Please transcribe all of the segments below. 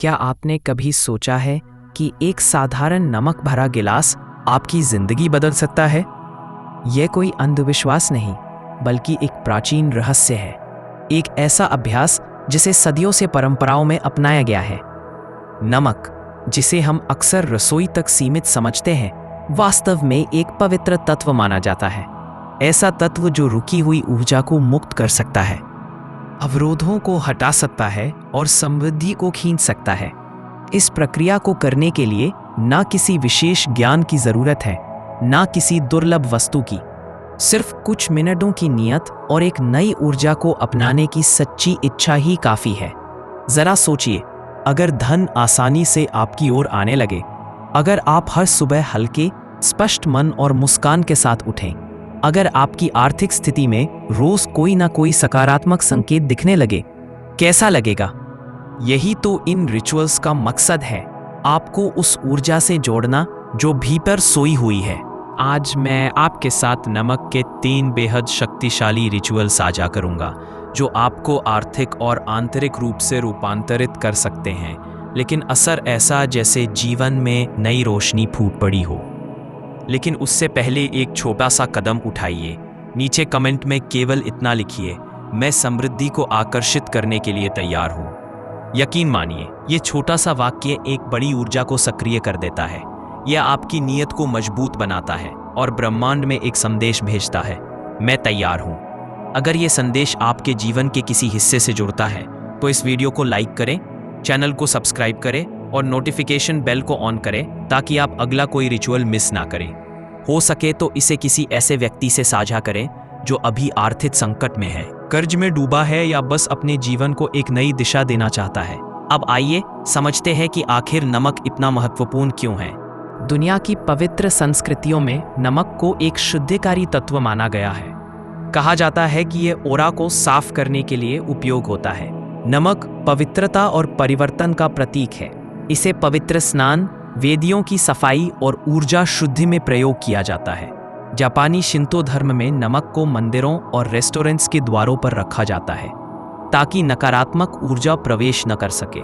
क्या आपने कभी सोचा है कि एक साधारण नमक भरा गिलास आपकी जिंदगी बदल सकता है? यह कोई अंधविश्वास नहीं, बल्कि एक प्राचीन रहस्य है। एक ऐसा अभ्यास जिसे सदियों से परंपराओं में अपनाया गया है। नमक, जिसे हम अक्सर रसोई तक सीमित समझते हैं, वास्तव में एक पवित्र तत्व माना जाता है। ऐसा तत्व जो रुकी हुई ऊर्जा को मुक्त कर सकता है, अवरोधों को हटा सकता है और समृद्धि को खींच सकता है। इस प्रक्रिया को करने के लिए ना किसी विशेष ज्ञान की जरूरत है, ना किसी दुर्लभ वस्तु की। सिर्फ कुछ मिनटों की नियत और एक नई ऊर्जा को अपनाने की सच्ची इच्छा ही काफी है। जरा सोचिए, अगर धन आसानी से आपकी ओर आने लगे, अगर आप हर सुबह हल्के, स्पष्ट मन और मुस्कान के साथ उठें, अगर आपकी आर्थिक स्थिति में रोज कोई ना कोई सकारात्मक संकेत दिखने लगे, कैसा लगेगा? यही तो इन रिचुअल्स का मकसद है, आपको उस ऊर्जा से जोड़ना जो भीतर सोई हुई है। आज मैं आपके साथ नमक के 3 बेहद शक्तिशाली रिचुअल साझा करूंगा, जो आपको आर्थिक और आंतरिक रूप से रूपांतरित कर सकते हैं, लेकिन असर ऐसा जैसे जीवन में नई रोशनी फूट पड़ी हो। लेकिन उससे पहले एक छोटा सा कदम उठाइए। नीचे कमेंट में केवल इतना लिखिए, मैं समृद्धि को आकर्षित करने के लिए तैयार हूँ। यकीन मानिए, ये छोटा सा वाक्य एक बड़ी ऊर्जा को सक्रिय कर देता है। यह आपकी नीयत को मजबूत बनाता है और ब्रह्मांड में एक संदेश भेजता है, मैं तैयार हूँ। अगर ये संदेश आपके जीवन के किसी हिस्से से जुड़ता है तो इस वीडियो को लाइक करें, चैनल को सब्सक्राइब करें और नोटिफिकेशन बेल को ऑन करें, ताकि आप अगला कोई रिचुअल मिस ना करें। हो सके तो इसे किसी ऐसे व्यक्ति से साझा करें जो अभी आर्थिक संकट में है, कर्ज में डूबा है या बस अपने जीवन को एक नई दिशा देना चाहता है। अब आइए समझते हैं कि आखिर नमक इतना महत्वपूर्ण क्यों है। दुनिया की पवित्र संस्कृतियों में नमक को एक शुद्धिकारी तत्व माना गया है। कहा जाता है कि यह ओरा को साफ करने के लिए उपयोग होता है। नमक पवित्रता और परिवर्तन का प्रतीक है। इसे पवित्र स्नान, वेदियों की सफाई और ऊर्जा शुद्धि में प्रयोग किया जाता है। जापानी शिंतो धर्म में नमक को मंदिरों और रेस्टोरेंट्स के द्वारों पर रखा जाता है, ताकि नकारात्मक ऊर्जा प्रवेश न कर सके।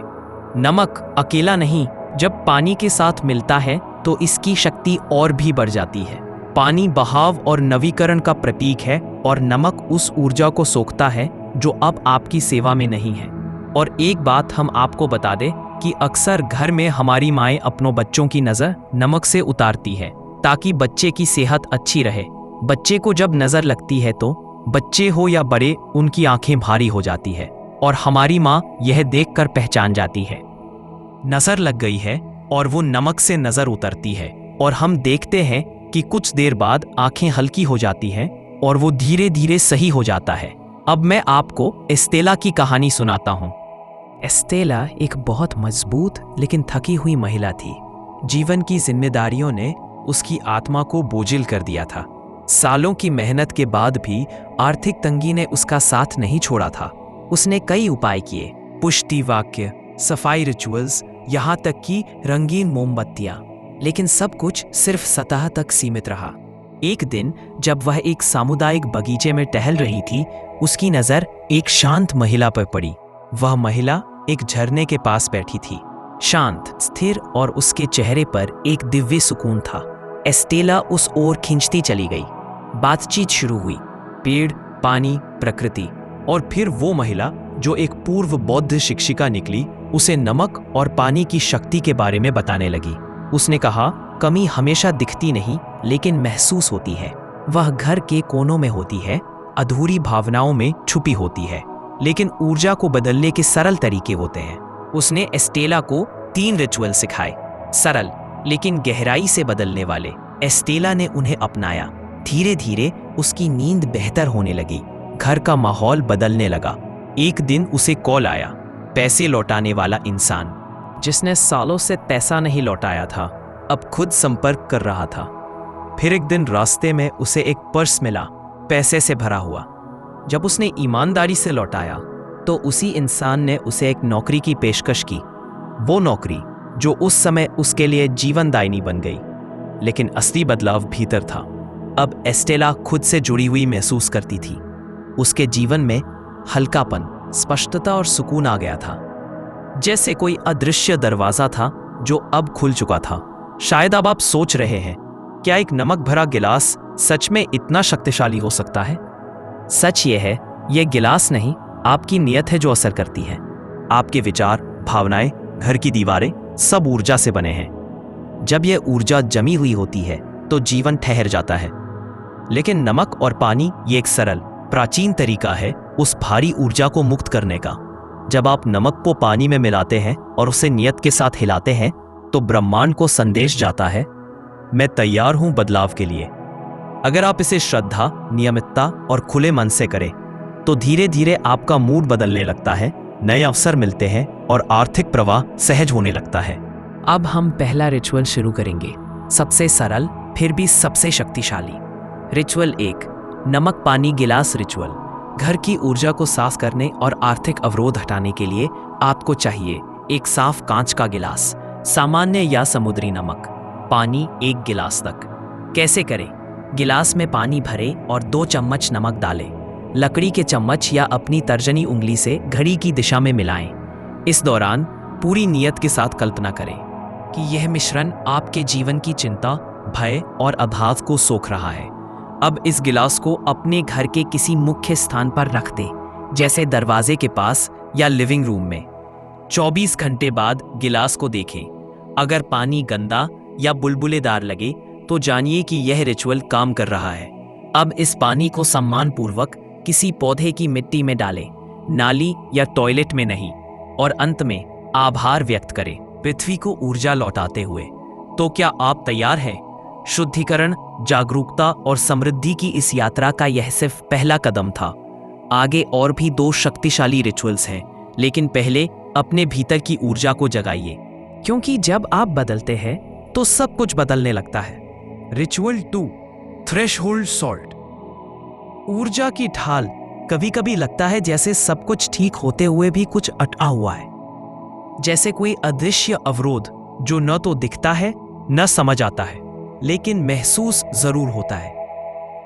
नमक अकेला नहीं, जब पानी के साथ मिलता है तो इसकी शक्ति और भी बढ़ जाती है। पानी बहाव और नवीकरण का प्रतीक है, और नमक उस ऊर्जा को सोखता है जो अब आपकी सेवा में नहीं है। और एक बात हम आपको बता दें कि अक्सर घर में हमारी माएं अपनों बच्चों की नज़र नमक से उतारती है, ताकि बच्चे की सेहत अच्छी रहे। बच्चे को जब नज़र लगती है तो बच्चे हो या बड़े, उनकी आंखें भारी हो जाती है, और हमारी माँ यह देखकर पहचान जाती है नज़र लग गई है, और वो नमक से नज़र उतरती है। और हम देखते हैं कि कुछ देर बाद आंखें हल्की हो जाती हैं और वो धीरे धीरे सही हो जाता है। अब मैं आपको एस्टेला की कहानी सुनाता हूँ। एस्टेला एक बहुत मजबूत लेकिन थकी हुई महिला थी। जीवन की जिम्मेदारियों ने उसकी आत्मा को बोझिल कर दिया था। सालों की मेहनत के बाद भी आर्थिक तंगी ने उसका साथ नहीं छोड़ा था। उसने कई उपाय किए, पुष्टि वाक्य, सफाई रिचुअल्स, यहाँ तक कि रंगीन मोमबत्तियां, लेकिन सब कुछ सिर्फ सतह तक सीमित रहा। एक दिन जब वह एक सामुदायिक बगीचे में टहल रही थी, उसकी नजर एक शांत महिला पर पड़ी। वह महिला एक झरने के पास बैठी थी, शांत, स्थिर, और उसके चेहरे पर एक दिव्य सुकून था। एस्टेला उस ओर खींचती चली गई। बातचीत शुरू हुई, पेड़, पानी, प्रकृति। और फिर वो महिला, जो एक पूर्व बौद्ध शिक्षिका निकली, उसे नमक और पानी की शक्ति के बारे में बताने लगी। उसने कहा, कमी हमेशा दिखती नहीं, लेकिन महसूस होती है। वह घर के कोनों में होती है, अधूरी भावनाओं में छुपी होती है, लेकिन ऊर्जा को बदलने के सरल तरीके होते हैं। उसने एस्टेला को 3 रिचुअल सिखाए, सरल लेकिन गहराई से बदलने वाले। एस्टेला ने उन्हें अपनाया। धीरे धीरे उसकी नींद बेहतर होने लगी, घर का माहौल बदलने लगा। एक दिन उसे कॉल आया, पैसे लौटाने वाला इंसान, जिसने सालों से पैसा नहीं लौटाया था, अब खुद संपर्क कर रहा था। फिर एक दिन रास्ते में उसे एक पर्स मिला, पैसे से भरा हुआ। जब उसने ईमानदारी से लौटाया तो उसी इंसान ने उसे एक नौकरी की पेशकश की, वो नौकरी जो उस समय उसके लिए जीवनदायिनी बन गई। लेकिन असली बदलाव भीतर था। अब एस्टेला खुद से जुड़ी हुई महसूस करती थी। उसके जीवन में हल्कापन, स्पष्टता और सुकून आ गया था। जैसे कोई अदृश्य दरवाजा था जो अब खुल चुका था। शायद अब आप सोच रहे हैं, क्या एक नमक भरा गिलास सच में इतना शक्तिशाली हो सकता है? सच ये है, यह गिलास नहीं, आपकी नीयत है जो असर करती है। आपके विचार, भावनाएं, घर की दीवारें सब ऊर्जा से बने हैं। जब यह ऊर्जा जमी हुई होती है तो जीवन ठहर जाता है। लेकिन नमक और पानी ये एक सरल, प्राचीन तरीका है उस भारी ऊर्जा को मुक्त करने का। जब आप नमक को पानी में मिलाते हैं और उसे नियत के साथ हिलाते हैं तो ब्रह्मांड को संदेश जाता है, मैं तैयार हूं बदलाव के लिए। अगर आप इसे श्रद्धा, नियमितता और खुले मन से करें तो धीरे धीरे आपका मूड बदलने लगता है, नए अवसर मिलते हैं और आर्थिक प्रवाह सहज होने लगता है। अब हम पहला रिचुअल शुरू करेंगे, सबसे सरल फिर भी सबसे शक्तिशाली। रिचुअल 1, नमक पानी गिलास रिचुअल। घर की ऊर्जा को साफ करने और आर्थिक अवरोध हटाने के लिए आपको चाहिए एक साफ कांच का गिलास, सामान्य या समुद्री नमक, पानी 1 गिलास तक। कैसे करें? गिलास में पानी भरें और 2 चम्मच नमक डालें। लकड़ी के चम्मच या अपनी तर्जनी उंगली से घड़ी की दिशा में मिलाएं। इस दौरान पूरी नीयत के साथ कल्पना करें कि यह मिश्रण आपके जीवन की चिंता, भय और अभाव को सोख रहा है। अब इस गिलास को अपने घर के किसी मुख्य स्थान पर रख दें, जैसे दरवाजे के पास या लिविंग रूम में। 24 घंटे बाद गिलास को देखें। अगर पानी गंदा या बुलबुलेदार लगे तो जानिए कि यह रिचुअल काम कर रहा है। अब इस पानी को सम्मानपूर्वक किसी पौधे की मिट्टी में डालें, नाली या टॉयलेट में नहीं। और अंत में आभार व्यक्त करें, पृथ्वी को ऊर्जा लौटाते हुए। तो क्या आप तैयार हैं? शुद्धिकरण, जागरूकता और समृद्धि की इस यात्रा का यह सिर्फ पहला कदम था। आगे और भी 2 शक्तिशाली रिचुअल्स हैं, लेकिन पहले अपने भीतर की ऊर्जा को जगाइए, क्योंकि जब आप बदलते हैं तो सब कुछ बदलने लगता है। Ritual 2, threshold salt. ऊर्जा की ढाल। कभी कभी लगता है जैसे सब कुछ ठीक होते हुए भी कुछ अटका हुआ है, जैसे कोई अदृश्य अवरोध जो न तो दिखता है न समझ आता है, लेकिन महसूस जरूर होता है।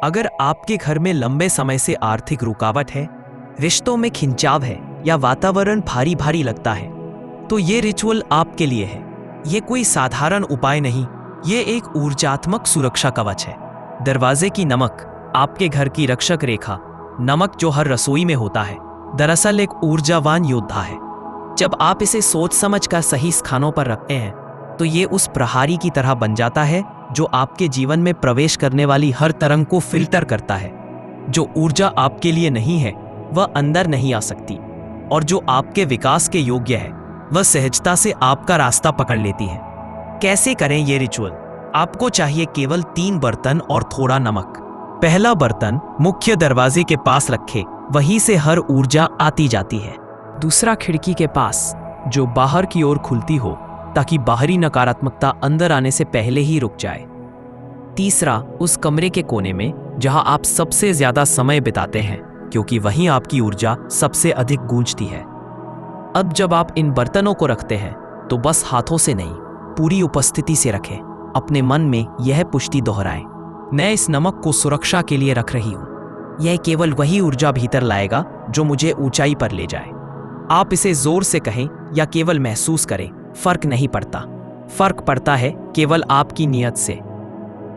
अगर आपके घर में लंबे समय से आर्थिक रुकावट है, रिश्तों में खिंचाव है या वातावरण भारी भारी लगता है, तो ये रिचुअल आपके लिए है। ये कोई साधारण उपाय नहीं, ये एक ऊर्जात्मक सुरक्षा कवच है। दरवाजे की नमक, आपके घर की रक्षक रेखा। नमक जो हर रसोई में होता है, दरअसल एक ऊर्जावान योद्धा है। जब आप इसे सोच समझ कर सही स्थानों पर रखते हैं तो ये उस प्रहारी की तरह बन जाता है जो आपके जीवन में प्रवेश करने वाली हर तरंग को फिल्टर करता है। जो ऊर्जा आपके लिए नहीं है वह अंदर नहीं आ सकती, और जो आपके विकास के योग्य है वह सहजता से आपका रास्ता पकड़ लेती है। कैसे करें ये रिचुअल? आपको चाहिए केवल 3 बर्तन और थोड़ा नमक। पहला बर्तन मुख्य दरवाजे के पास रखें, वहीं से हर ऊर्जा आती जाती है। दूसरा खिड़की के पास जो बाहर की ओर खुलती हो, ताकि बाहरी नकारात्मकता अंदर आने से पहले ही रुक जाए। तीसरा उस कमरे के कोने में जहां आप सबसे ज्यादा समय बिताते हैं, क्योंकि वहीं आपकी ऊर्जा सबसे अधिक गूंजती है। अब जब आप इन बर्तनों को रखते हैं तो बस हाथों से नहीं, पूरी उपस्थिति से रखें। अपने मन में यह पुष्टि दोहराएं, मैं इस नमक को सुरक्षा के लिए रख रही हूं। यह केवल वही ऊर्जा भीतर लाएगा जो मुझे ऊंचाई पर ले जाए। आप इसे जोर से कहें या केवल महसूस करें, फर्क नहीं पड़ता। फर्क पड़ता है केवल आपकी नियत से।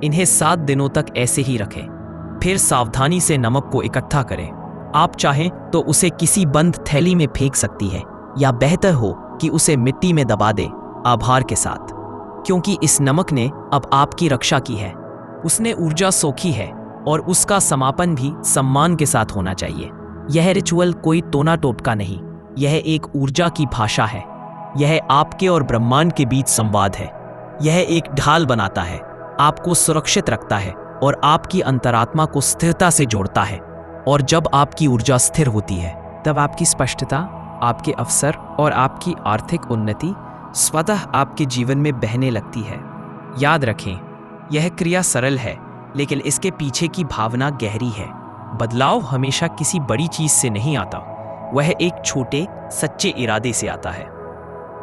इन्हें 7 दिनों तक ऐसे ही रखें, फिर सावधानी से नमक को इकट्ठा करें। आप चाहें तो उसे किसी बंद थैली में फेंक सकती है, या बेहतर हो कि उसे मिट्टी में दबा दे, आभार के साथ, क्योंकि इस नमक ने अब आपकी रक्षा की है। उसने ऊर्जा सोखी है और उसका समापन भी सम्मान के साथ होना चाहिए। यह रिचुअल कोई टोना टोटका नहीं, यह एक ऊर्जा की भाषा है। यह आपके और ब्रह्मांड के बीच संवाद है। यह एक ढाल बनाता है, आपको सुरक्षित रखता है और आपकी अंतरात्मा को स्थिरता से जोड़ता है। और जब आपकी ऊर्जा स्थिर होती है, तब आपकी स्पष्टता, आपके अवसर और आपकी आर्थिक उन्नति स्वतः आपके जीवन में बहने लगती है। याद रखें, यह क्रिया सरल है, लेकिन इसके पीछे की भावना गहरी है। बदलाव हमेशा किसी बड़ी चीज से नहीं आता, वह एक छोटे सच्चे इरादे से आता है।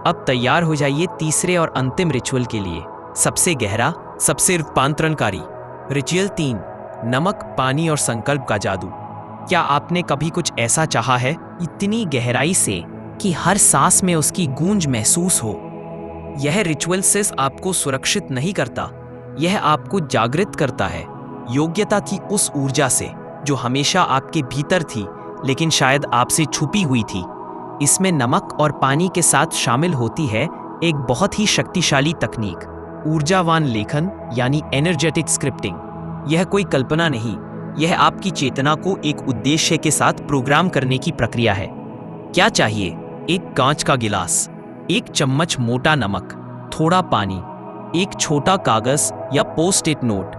अब तैयार हो जाइए तीसरे और अंतिम रिचुअल के लिए, सबसे गहरा, सबसे रूपांतरणकारी। रिचुअल 3, नमक, पानी और संकल्प का जादू। क्या आपने कभी कुछ ऐसा चाहा है, इतनी गहराई से कि हर सांस में उसकी गूंज महसूस हो। यह रिचुअल सिर्फ आपको सुरक्षित नहीं करता, यह आपको जागृत करता है योग्यता की उस ऊर्जा से जो हमेशा आपके भीतर थी लेकिन शायद आपसे छुपी हुई थी। इसमें नमक और पानी के साथ शामिल होती है एक बहुत ही शक्तिशाली तकनीक, ऊर्जावान लेखन यानी एनर्जेटिक स्क्रिप्टिंग। यह कोई कल्पना नहीं, यह आपकी चेतना को एक उद्देश्य के साथ प्रोग्राम करने की प्रक्रिया है। क्या चाहिए? एक कांच का गिलास, एक चम्मच मोटा नमक, थोड़ा पानी, एक छोटा कागज या पोस्ट इट नोट।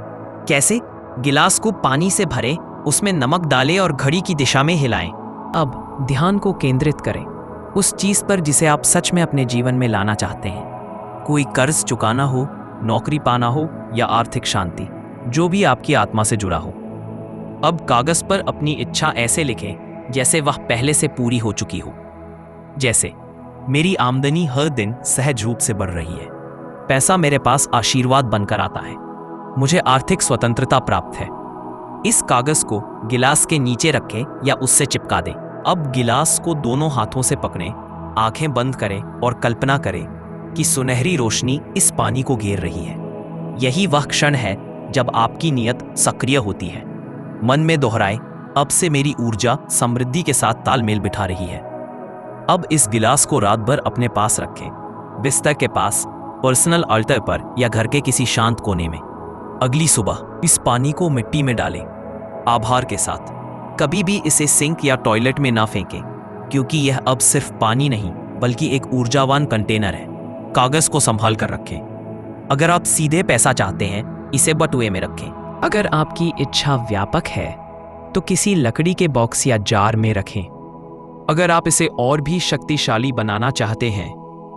कैसे? गिलास को पानी से भरें, उसमें नमक डालें और घड़ी की दिशा में हिलाएं। अब ध्यान को केंद्रित करें उस चीज पर जिसे आप सच में अपने जीवन में लाना चाहते हैं। कोई कर्ज चुकाना हो, नौकरी पाना हो या आर्थिक शांति, जो भी आपकी आत्मा से जुड़ा हो। अब कागज पर अपनी इच्छा ऐसे लिखें जैसे वह पहले से पूरी हो चुकी हो। जैसे, मेरी आमदनी हर दिन सहज रूप से बढ़ रही है, पैसा मेरे पास आशीर्वाद बनकर आता है, मुझे आर्थिक स्वतंत्रता प्राप्त है। इस कागज को गिलास के नीचे रखें या उससे चिपका दें। अब गिलास को दोनों हाथों से पकड़ें, आंखें बंद करें और कल्पना करें कि सुनहरी रोशनी इस पानी को घेर रही है। यही वह क्षण है जब आपकी नियत सक्रिय होती है। मन में दोहराएं, अब से मेरी ऊर्जा समृद्धि के साथ तालमेल बिठा रही है। अब इस गिलास को रात भर अपने पास रखें, बिस्तर के पास, पर्सनल अल्टर पर या घर के किसी शांत कोने में। अगली सुबह इस पानी को मिट्टी में डालें, आभार के साथ। कभी भी इसे सिंक या टॉयलेट में ना फेंकें, क्योंकि यह अब सिर्फ पानी नहीं बल्कि एक ऊर्जावान कंटेनर है। कागज को संभाल कर रखें। अगर आप सीधे पैसा चाहते हैं, इसे बटुए में रखें। अगर आपकी इच्छा व्यापक है तो किसी लकड़ी के बॉक्स या जार में रखें। अगर आप इसे और भी शक्तिशाली बनाना चाहते हैं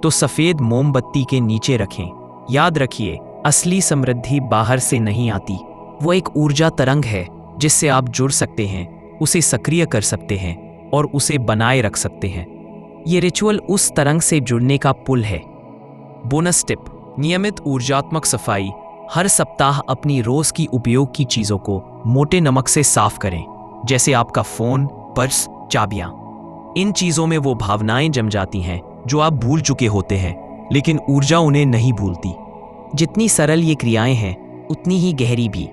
तो सफेद मोमबत्ती के नीचे रखें। याद रखिए, असली समृद्धि बाहर से नहीं आती, वो एक ऊर्जा तरंग है जिससे आप जुड़ सकते हैं, उसे सक्रिय कर सकते हैं और उसे बनाए रख सकते हैं। ये रिचुअल उस तरंग से जुड़ने का पुल है। बोनस टिप: नियमित ऊर्जात्मक सफाई। हर सप्ताह अपनी रोज की उपयोग की चीजों को मोटे नमक से साफ करें, जैसे आपका फोन, पर्स, चाबियां। इन चीजों में वो भावनाएं जम जाती हैं जो आप भूल चुके होते हैं, लेकिन ऊर्जा उन्हें नहीं भूलती। जितनी सरल ये क्रियाएं हैं, उतनी ही गहरी भी।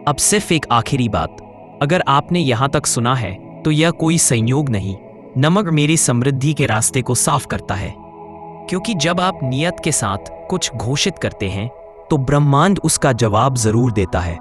अब सिर्फ एक आखिरी बात, अगर आपने यहां तक सुना है तो यह कोई संयोग नहीं, नमक मेरी समृद्धि के रास्ते को साफ करता है। क्योंकि जब आप नियत के साथ कुछ घोषित करते हैं तो ब्रह्मांड उसका जवाब जरूर देता है।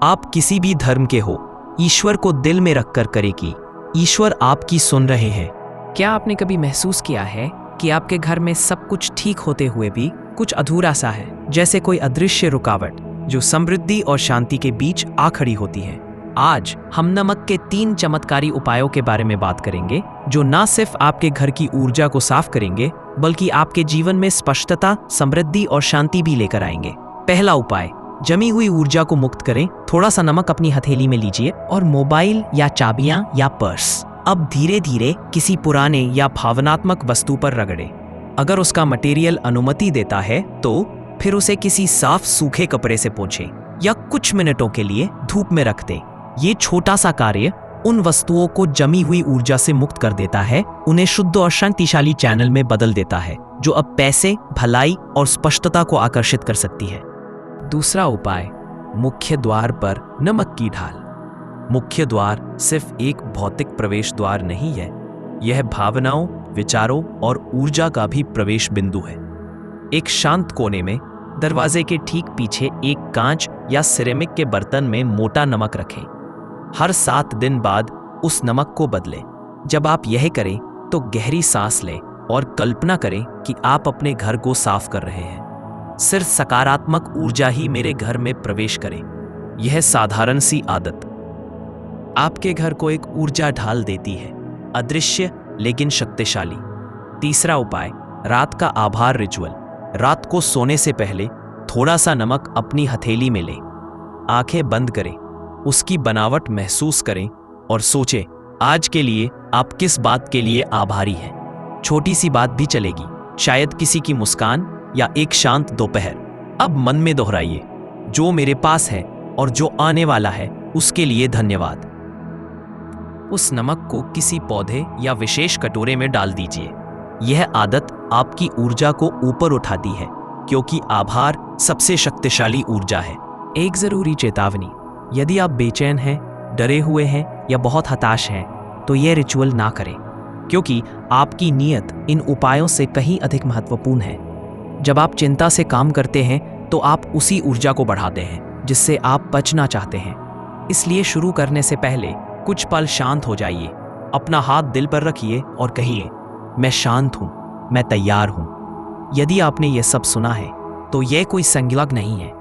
आप किसी भी धर्म के हो, ईश्वर को दिल में रखकर करेगी, ईश्वर आपकी सुन रहे हैं। क्या आपने कभी महसूस किया है कि आपके घर में सब कुछ ठीक होते हुए भी कुछ अधूरा सा है, जैसे कोई अदृश्य रुकावट जो समृद्धि और शांति के बीच आ खड़ी होती है? आज हम नमक के 3 चमत्कारी उपायों के बारे में बात करेंगे जो न सिर्फ आपके घर की ऊर्जा को साफ करेंगे बल्कि आपके जीवन में स्पष्टता, समृद्धि और शांति भी लेकर आएंगे। पहला उपाय, जमी हुई ऊर्जा को मुक्त करें। थोड़ा सा नमक अपनी हथेली में लीजिए और मोबाइल या चाबियां या पर्स अब धीरे धीरे किसी पुराने या भावनात्मक वस्तु पर रगड़ें। अगर उसका मटेरियल अनुमति देता है तो फिर उसे किसी साफ सूखे कपड़े से पोंछें या कुछ मिनटों के लिए धूप में रख दें। ये छोटा सा कार्य उन वस्तुओं को जमी हुई ऊर्जा से मुक्त कर देता है, उन्हें शुद्ध और शक्तिशाली चैनल में बदल देता है, जो अब पैसे, भलाई और स्पष्टता को आकर्षित कर सकती है। दूसरा उपाय, मुख्य द्वार पर नमक की ढाल। मुख्य द्वार सिर्फ एक भौतिक प्रवेश द्वार नहीं है, यह भावनाओं, विचारों और ऊर्जा का भी प्रवेश बिंदु है। एक शांत कोने में दरवाजे के ठीक पीछे एक कांच या सिरेमिक के बर्तन में मोटा नमक रखें। हर 7 दिन बाद उस नमक को बदलें। जब आप यह करें तो गहरी सांस लें और कल्पना करें कि आप अपने घर को साफ कर रहे हैं। सिर्फ सकारात्मक ऊर्जा ही मेरे घर में प्रवेश करे। यह साधारण सी आदत आपके घर को एक ऊर्जा ढाल देती है, अदृश्य लेकिन शक्तिशाली। तीसरा उपाय, रात का आभार रिचुअल। रात को सोने से पहले थोड़ा सा नमक अपनी हथेली में लें, आंखें बंद करें, उसकी बनावट महसूस करें और सोचें आज के लिए आप किस बात के लिए आभारी हैं। छोटी सी बात भी चलेगी, शायद किसी की मुस्कान या एक शांत दोपहर। अब मन में दोहराइए, जो मेरे पास है और जो आने वाला है उसके लिए धन्यवाद। उस नमक को किसी पौधे या विशेष कटोरे में डाल दीजिए यह आदत आपकी ऊर्जा को ऊपर उठाती है, क्योंकि आभार सबसे शक्तिशाली ऊर्जा है। एक जरूरी चेतावनी, यदि आप बेचैन हैं, डरे हुए हैं या बहुत हताश हैं, तो यह रिचुअल ना करें, क्योंकि आपकी नीयत इन उपायों से कहीं अधिक महत्वपूर्ण है। जब आप चिंता से काम करते हैं तो आप उसी ऊर्जा को बढ़ाते हैं जिससे आप बचना चाहते हैं। इसलिए शुरू करने से पहले कुछ पल शांत हो जाइए, अपना हाथ दिल पर रखिए और कहिए, मैं शांत हूं, मैं तैयार हूं। यदि आपने यह सब सुना है तो यह कोई संगलग्न नहीं है,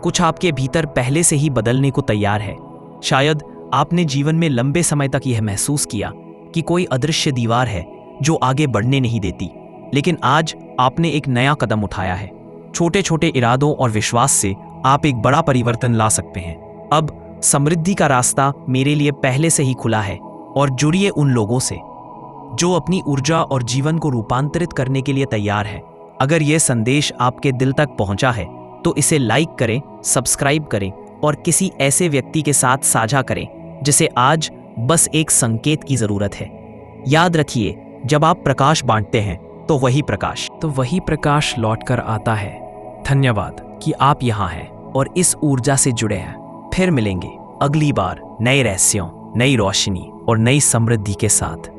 कुछ आपके भीतर पहले से ही बदलने को तैयार है। शायद आपने जीवन में लंबे समय तक यह महसूस किया कि कोई अदृश्य दीवार है जो आगे बढ़ने नहीं देती, लेकिन आज आपने एक नया कदम उठाया है। छोटे छोटे इरादों और विश्वास से आप एक बड़ा परिवर्तन ला सकते हैं। अब समृद्धि का रास्ता मेरे लिए पहले से ही खुला है, और जुड़िए उन लोगों से जो अपनी ऊर्जा और जीवन को रूपांतरित करने के लिए तैयार है। अगर यह संदेश आपके दिल तक पहुंचा है तो इसे लाइक करें, सब्सक्राइब करें और किसी ऐसे व्यक्ति के साथ साझा करें जिसे आज बस एक संकेत की जरूरत है। याद रखिए, जब आप प्रकाश बांटते हैं तो वही प्रकाश लौट कर आता है। धन्यवाद कि आप यहाँ हैं और इस ऊर्जा से जुड़े हैं। फिर मिलेंगे अगली बार नए रहस्यों, नई रोशनी और नई समृद्धि के साथ।